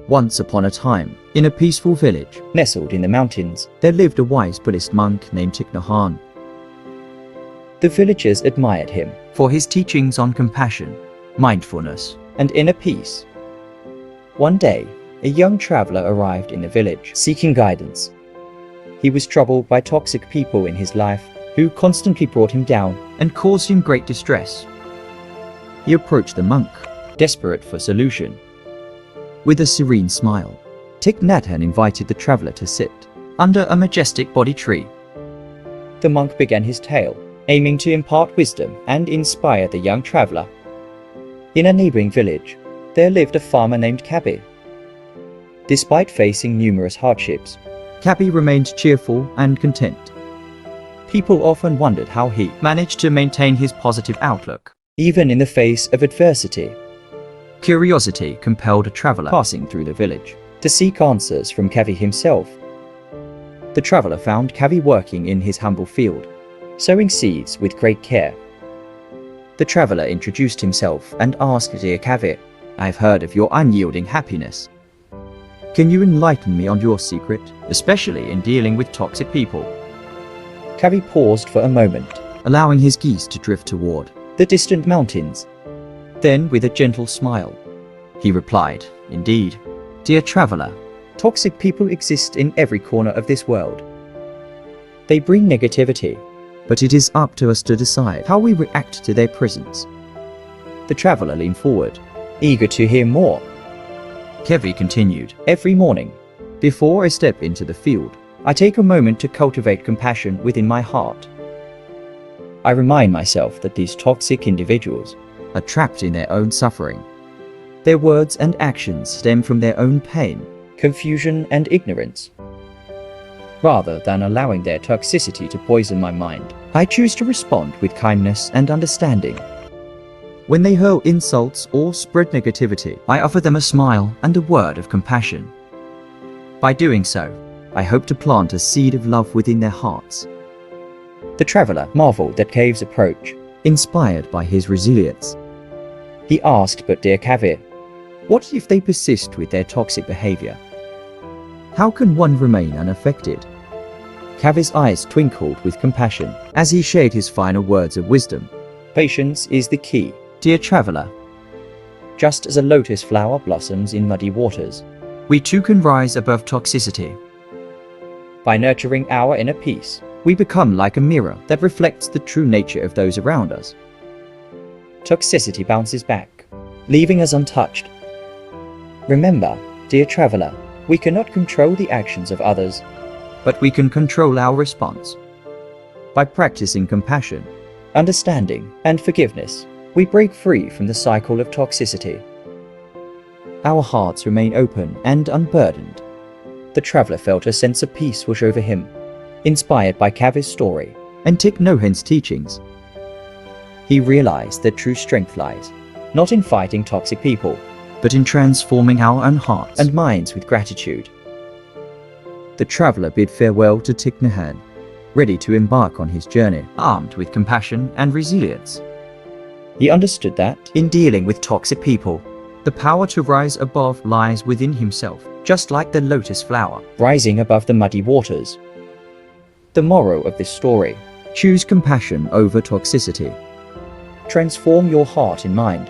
Once upon a time, in a peaceful village nestled in the mountains, there lived a wise Buddhist monk named Thich Nhat Hanh. The villagers admired him for his teachings on compassion, mindfulness, and inner peace. One day, a young traveler arrived in the village seeking guidance. He was troubled by toxic people in his life who constantly brought him down and caused him great distress. He approached the monk, desperate for solution. With a serene smile, Thich Nhat Hanh invited the traveler to sit under a majestic Bodhi tree. The monk began his tale, aiming to impart wisdom and inspire the young traveler. In a neighboring village, there lived a farmer named Kavi. Despite facing numerous hardships, Kavi remained cheerful and content. People often wondered how he managed to maintain his positive outlook, even in the face of adversity. Curiosity compelled a traveler passing through the village to seek answers from Kavi himself. The traveler found Kavi working in his humble field, sowing seeds with great care. The traveler introduced himself and asked, "Dear Kavi, I've heard of your unyielding happiness. Can you enlighten me on your secret, especially in dealing with toxic people?" Kavi paused for a moment, allowing his gaze to drift toward the distant mountains. Then, with a gentle smile, he replied, "Indeed, dear traveler, toxic people exist in every corner of this world. They bring negativity, but it is up to us to decide how we react to their presence." The traveler leaned forward, eager to hear more. Kavi continued, "Every morning, before I step into the field, I take a moment to cultivate compassion within my heart. I remind myself that these toxic individuals are trapped in their own suffering. Their words and actions stem from their own pain, confusion, and ignorance. Rather than allowing their toxicity to poison my mind, I choose to respond with kindness and understanding. When they hurl insults or spread negativity, I offer them a smile and a word of compassion. By doing so, I hope to plant a seed of love within their hearts." The traveler marveled at Kavi's approach, inspired by his resilience. He asked, "But dear Kavi, what if they persist with their toxic behavior? How can one remain unaffected?" Kavi's eyes twinkled with compassion as he shared his final words of wisdom. "Patience is the key, dear traveler. Just as a lotus flower blossoms in muddy waters, we too can rise above toxicity. By nurturing our inner peace, we become like a mirror that reflects the true nature of those around us. Toxicity bounces back, leaving us untouched. Remember, dear traveler, we cannot control the actions of others, but we can control our response. By practicing compassion, understanding, and forgiveness, we break free from the cycle of toxicity. Our hearts remain open and unburdened." The traveler felt a sense of peace wash over him, inspired by Kavi's story and Thich Nhat Hanh's teachings. He realized that true strength lies not in fighting toxic people, but in transforming our own hearts and minds with gratitude. The traveler bid farewell to Thich Nhat Hanh, ready to embark on his journey, armed with compassion and resilience. He understood that, in dealing with toxic people, the power to rise above lies within himself, just like the lotus flower rising above the muddy waters. The moral of this story: choose compassion over toxicity. Transform your heart and mind